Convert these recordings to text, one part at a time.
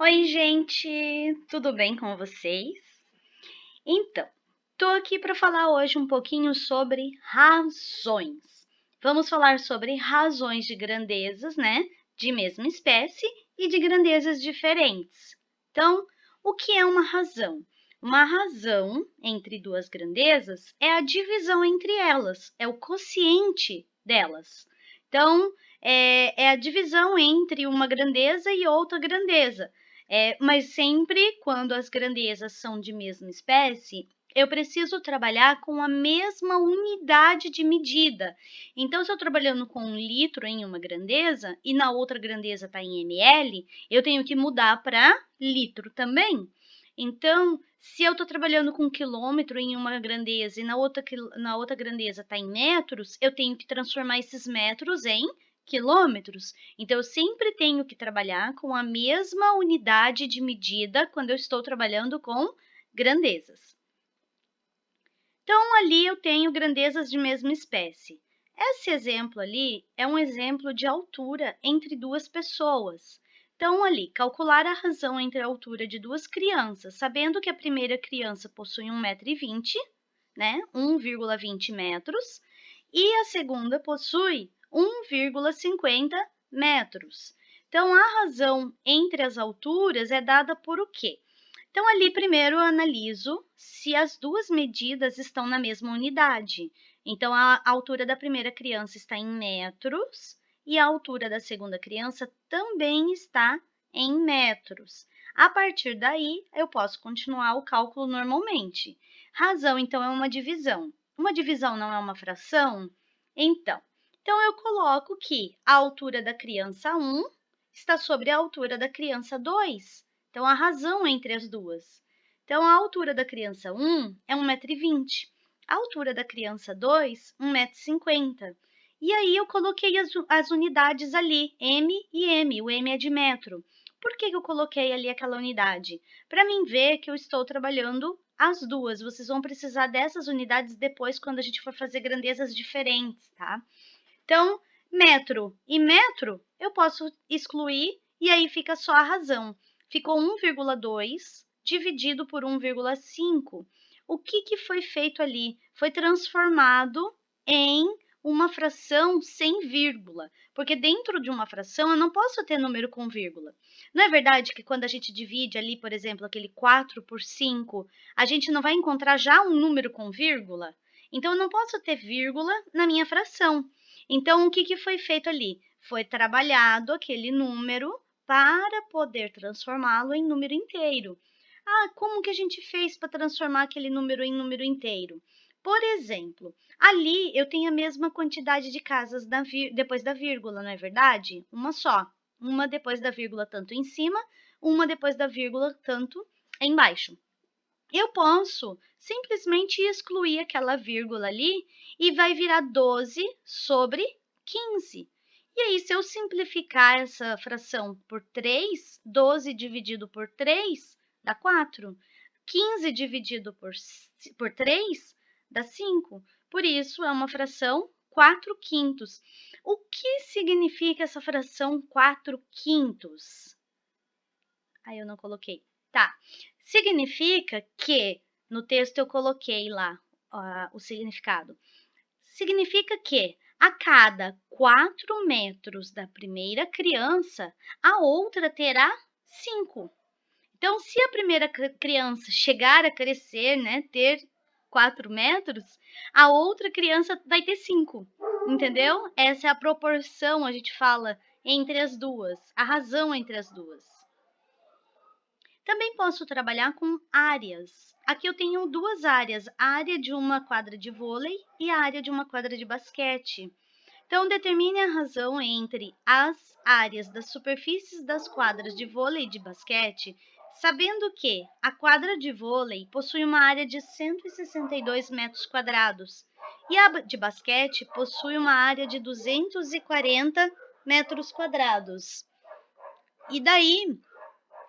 Oi, gente, tudo bem com vocês? Então, tô aqui para falar hoje um pouquinho sobre razões. Vamos falar sobre razões de grandezas, né, de mesma espécie e de grandezas diferentes. Então, o que é uma razão? Uma razão entre duas grandezas é a divisão entre elas, é o quociente delas. Então, é a divisão entre uma grandeza e outra grandeza. Mas sempre quando as grandezas são de mesma espécie, eu preciso trabalhar com a mesma unidade de medida. Então, se eu estou trabalhando com 1 litro em uma grandeza e na outra grandeza está em ml, eu tenho que mudar para litro também. Então, se eu estou trabalhando com quilômetro em uma grandeza e na outra grandeza está em metros, eu tenho que transformar esses metros em quilômetros. Então, eu sempre tenho que trabalhar com a mesma unidade de medida quando eu estou trabalhando com grandezas. Então, ali eu tenho grandezas de mesma espécie. Esse exemplo ali é um exemplo de altura entre duas pessoas. Então, ali, calcular a razão entre a altura de duas crianças, sabendo que a primeira criança possui 1,20 m, né, 1,20 metros, e a segunda possui 1,50 metros. Então, a razão entre as alturas é dada por o quê? Então, ali primeiro eu analiso se as duas medidas estão na mesma unidade. Então, a altura da primeira criança está em metros e a altura da segunda criança também está em metros. A partir daí, eu posso continuar o cálculo normalmente. Razão, então, é uma divisão. Uma divisão não é uma fração? Então eu coloco que a altura da criança 1 está sobre a altura da criança 2. Então, a razão entre as duas. Então, a altura da criança 1 é 1,20 m. A altura da criança 2, 1,50 m. E aí, eu coloquei as unidades ali, M e M. O M é de metro. Por que eu coloquei ali aquela unidade? Para mim ver que eu estou trabalhando as duas. Vocês vão precisar dessas unidades depois, quando a gente for fazer grandezas diferentes, tá? Então, metro e metro, eu posso excluir e aí fica só a razão. Ficou 1,2 dividido por 1,5. O que foi feito ali? Foi transformado em uma fração sem vírgula, porque dentro de uma fração eu não posso ter número com vírgula. Não é verdade que quando a gente divide ali, por exemplo, aquele 4 por 5, a gente não vai encontrar já um número com vírgula? Então, eu não posso ter vírgula na minha fração. Então, o que foi feito ali? Foi trabalhado aquele número para poder transformá-lo em número inteiro. Ah, como que a gente fez para transformar aquele número em número inteiro? Por exemplo, ali eu tenho a mesma quantidade de casas depois da vírgula, não é verdade? Uma só. Uma depois da vírgula tanto em cima, uma depois da vírgula tanto embaixo. Eu posso simplesmente excluir aquela vírgula ali e vai virar 12 sobre 15. E aí, se eu simplificar essa fração por 3, 12 dividido por 3 dá 4. 15 dividido por 3 dá 5. Por isso, é uma fração 4 quintos. O que significa essa fração 4 quintos? Aí eu não coloquei. Tá. Significa que, no texto eu coloquei lá o significado. Significa que a cada 4 metros da primeira criança, a outra terá 5. Então, se a primeira criança chegar a crescer, né, ter 4 metros, a outra criança vai ter 5. Entendeu? Essa é a proporção, a gente fala, entre as duas, a razão entre as duas. Também posso trabalhar com áreas. Aqui eu tenho duas áreas, a área de uma quadra de vôlei e a área de uma quadra de basquete. Então, determine a razão entre as áreas das superfícies das quadras de vôlei e de basquete, sabendo que a quadra de vôlei possui uma área de 162 metros quadrados e a de basquete possui uma área de 240 metros quadrados. E daí,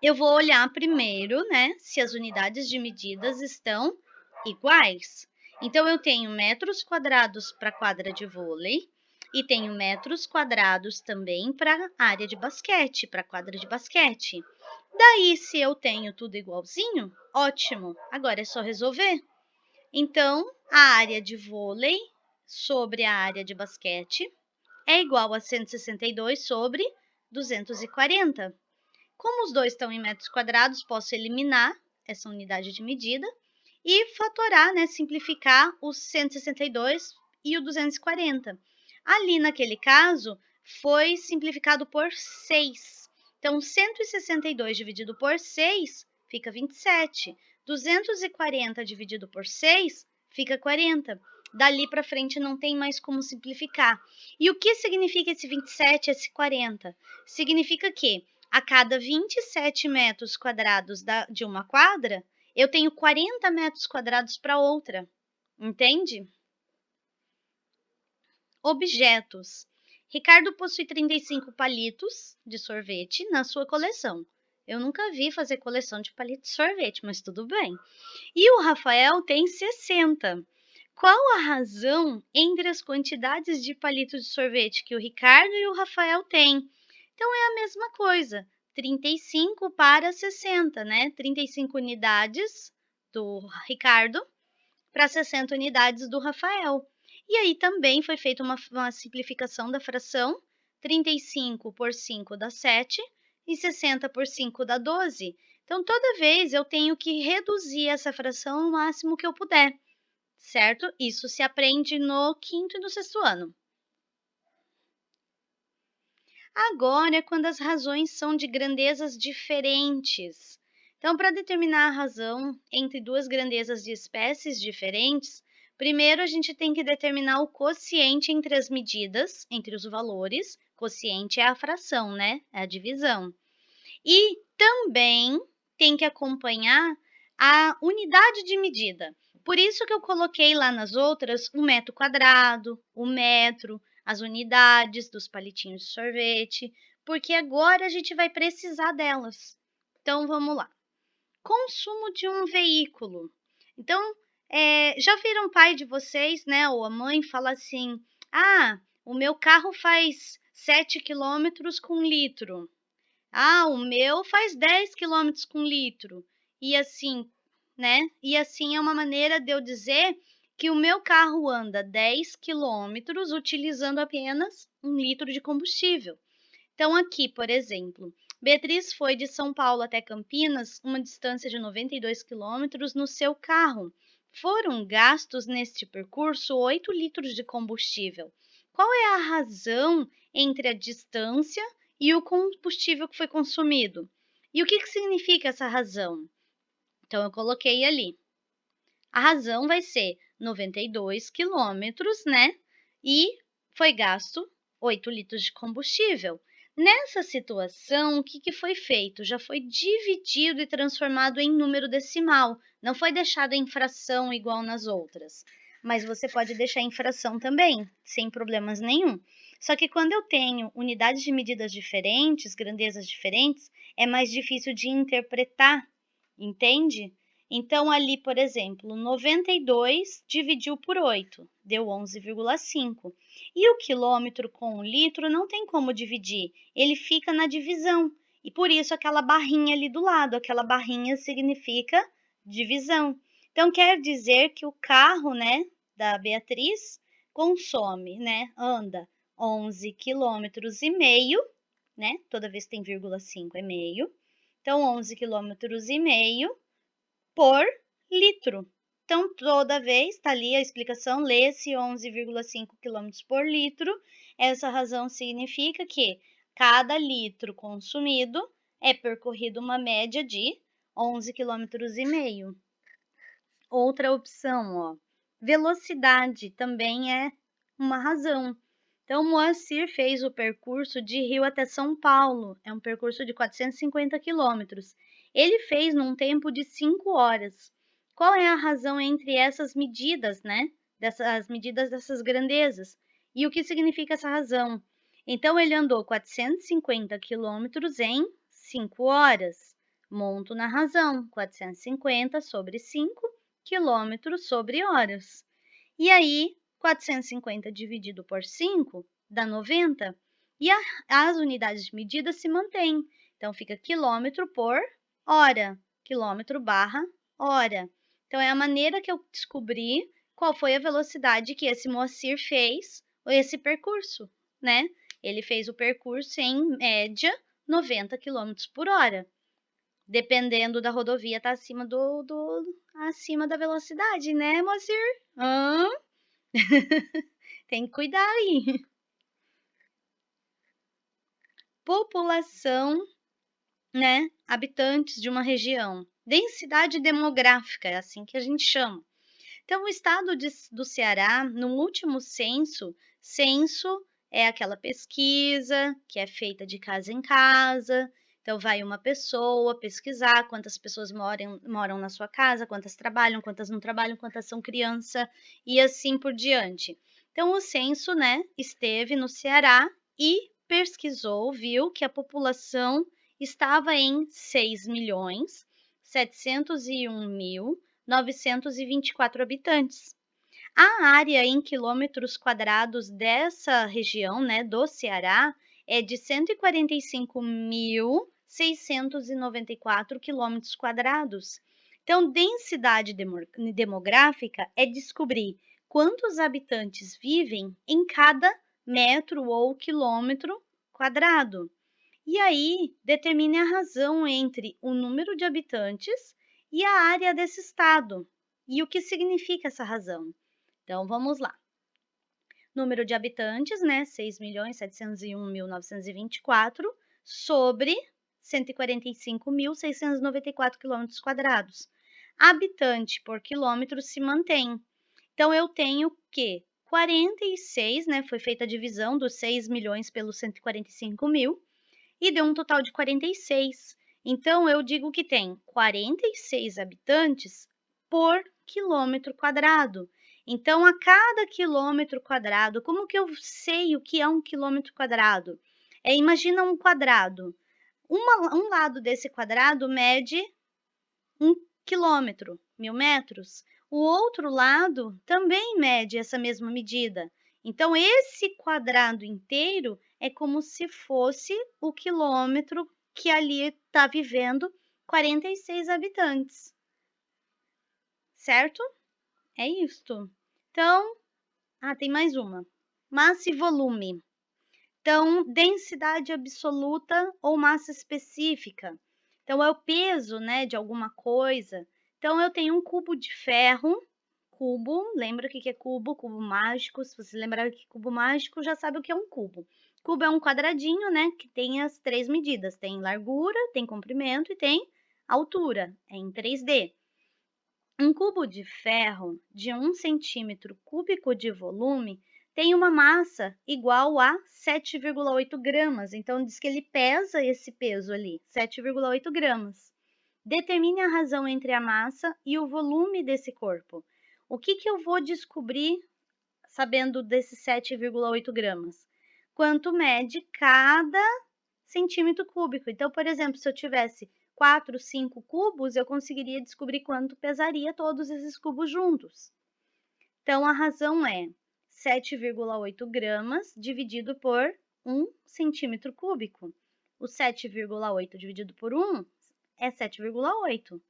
eu vou olhar primeiro, né, se as unidades de medidas estão iguais. Então, eu tenho metros quadrados para a quadra de vôlei e tenho metros quadrados também para área de basquete, para quadra de basquete. Daí, se eu tenho tudo igualzinho, ótimo, agora é só resolver. Então, a área de vôlei sobre a área de basquete é igual a 162 sobre 240. Como os dois estão em metros quadrados, posso eliminar essa unidade de medida e fatorar, né, simplificar os 162 e o 240. Ali, naquele caso, foi simplificado por 6. Então, 162 dividido por 6 fica 27. 240 dividido por 6 fica 40. Dali para frente não tem mais como simplificar. E o que significa esse 27 e esse 40? Significa que a cada 27 metros quadrados de uma quadra, eu tenho 40 metros quadrados para outra, entende? Objetos. Ricardo possui 35 palitos de sorvete na sua coleção. Eu nunca vi fazer coleção de palitos de sorvete, mas tudo bem. E o Rafael tem 60. Qual a razão entre as quantidades de palitos de sorvete que o Ricardo e o Rafael têm? Então, é a mesma coisa, 35 para 60, né? 35 unidades do Ricardo para 60 unidades do Rafael. E aí também foi feita uma simplificação da fração, 35 por 5 dá 7 e 60 por 5 dá 12. Então, toda vez eu tenho que reduzir essa fração o máximo que eu puder, certo? Isso se aprende no quinto e no sexto ano. Agora é quando as razões são de grandezas diferentes. Então, para determinar a razão entre duas grandezas de espécies diferentes, primeiro a gente tem que determinar o quociente entre as medidas, entre os valores. Quociente é a fração, né? É a divisão. E também tem que acompanhar a unidade de medida. Por isso que eu coloquei lá nas outras o metro quadrado, o metro, as unidades dos palitinhos de sorvete, porque agora a gente vai precisar delas. Então, vamos lá. Consumo de um veículo. Então, já viram o pai de vocês, né, ou a mãe, falar assim, o meu carro faz 7 quilômetros com litro. O meu faz 10 quilômetros com litro. E assim, né? E assim é uma maneira de eu dizer que o meu carro anda 10 quilômetros utilizando apenas 1 litro de combustível. Então, aqui, por exemplo, Beatriz foi de São Paulo até Campinas, uma distância de 92 quilômetros, no seu carro. Foram gastos neste percurso 8 litros de combustível. Qual é a razão entre a distância e o combustível que foi consumido? E o que significa essa razão? Então, eu coloquei ali. A razão vai ser 92 quilômetros, né? E foi gasto 8 litros de combustível. Nessa situação, o que foi feito? Já foi dividido e transformado em número decimal. Não foi deixado em fração igual nas outras. Mas você pode deixar em fração também, sem problemas nenhum. Só que quando eu tenho unidades de medidas diferentes, grandezas diferentes, é mais difícil de interpretar, entende? Então, ali, por exemplo, 92 dividiu por 8, deu 11,5. E o quilômetro com o litro não tem como dividir, ele fica na divisão. E por isso aquela barrinha ali do lado, aquela barrinha significa divisão. Então, quer dizer que o carro, né, da Beatriz consome, né, anda 11 quilômetros e meio, né, toda vez que tem vírgula 5 é meio. Então, 11 quilômetros e meio por litro. Então, toda vez, está ali a explicação, lê-se 11,5 km por litro. Essa razão significa que cada litro consumido é percorrido uma média de 11,5 km. Outra opção, ó, velocidade também é uma razão. Então, Moacir fez o percurso de Rio até São Paulo, é um percurso de 450 quilômetros. Ele fez num tempo de 5 horas. Qual é a razão entre essas medidas, né? As medidas dessas grandezas. E o que significa essa razão? Então, ele andou 450 quilômetros em 5 horas. Monto na razão, 450 sobre 5 quilômetros sobre horas. E aí, 450 dividido por 5 dá 90. E as unidades de medida se mantêm. Então, fica quilômetro por hora, quilômetro barra hora. Então, é a maneira que eu descobri qual foi a velocidade que esse Moacir fez, esse percurso, né? Ele fez o percurso em média 90 km por hora. Dependendo da rodovia, tá acima acima da velocidade, né, Moacir? Tem que cuidar aí. População, né? Habitantes de uma região. Densidade demográfica, é assim que a gente chama. Então, o estado do Ceará, no último censo é aquela pesquisa que é feita de casa em casa. Então, vai uma pessoa pesquisar quantas pessoas moram na sua casa, quantas trabalham, quantas não trabalham, quantas são criança e assim por diante. Então, o censo, né, esteve no Ceará e pesquisou, viu que a população estava em 6.701.924 habitantes. A área em quilômetros quadrados dessa região, né, do Ceará, é de 145.694 quilômetros quadrados. Então, densidade demográfica é descobrir quantos habitantes vivem em cada metro ou quilômetro quadrado. E aí, determine a razão entre o número de habitantes e a área desse estado. E o que significa essa razão? Então, vamos lá. Número de habitantes, né? 6.701.924 sobre 145.694 quilômetros quadrados. Habitante por quilômetro se mantém. Então, eu tenho que 46, né? Foi feita a divisão dos 6 milhões pelos 145 mil e deu um total de 46. Então, eu digo que tem 46 habitantes por quilômetro quadrado. Então, a cada quilômetro quadrado, como que eu sei o que é um quilômetro quadrado? Imagina um quadrado. Um lado desse quadrado mede 1 quilômetro, 1.000 metros. O outro lado também mede essa mesma medida. Então, esse quadrado inteiro é como se fosse o quilômetro que ali está vivendo 46 habitantes. Certo? É isto. Então, tem mais uma. Massa e volume. Então, densidade absoluta ou massa específica. Então, é o peso, né, de alguma coisa. Então, eu tenho um cubo de ferro. Cubo, lembra o que é cubo? Cubo mágico. Se você lembrar o que é cubo mágico, já sabe o que é um cubo. Cubo é um quadradinho, né, que tem as 3 medidas. Tem largura, tem comprimento e tem altura. É em 3D. Um cubo de ferro de 1 centímetro cúbico de volume tem uma massa igual a 7,8 gramas. Então, diz que ele pesa esse peso ali, 7,8 gramas. Determine a razão entre a massa e o volume desse corpo. O que eu vou descobrir sabendo desses 7,8 gramas? Quanto mede cada centímetro cúbico. Então, por exemplo, se eu tivesse 4, 5 cubos, eu conseguiria descobrir quanto pesaria todos esses cubos juntos. Então, a razão é 7,8 gramas dividido por 1 centímetro cúbico. O 7,8 dividido por 1 é 7,8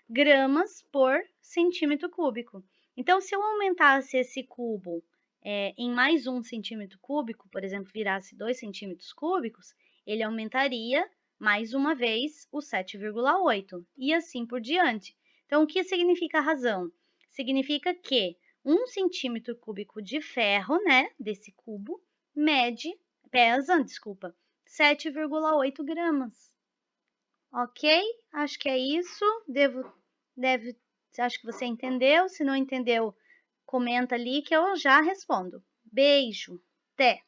gramas por centímetro cúbico. Então, se eu aumentasse esse cubo em mais 1 centímetro cúbico, por exemplo, virasse 2 centímetros cúbicos, ele aumentaria mais uma vez o 7,8 e assim por diante. Então, o que significa a razão? Significa que 1 centímetro cúbico de ferro, né, desse cubo, pesa 7,8 gramas. Ok? Acho que é isso. Acho que você entendeu. Se não entendeu, comenta ali que eu já respondo. Beijo. Até!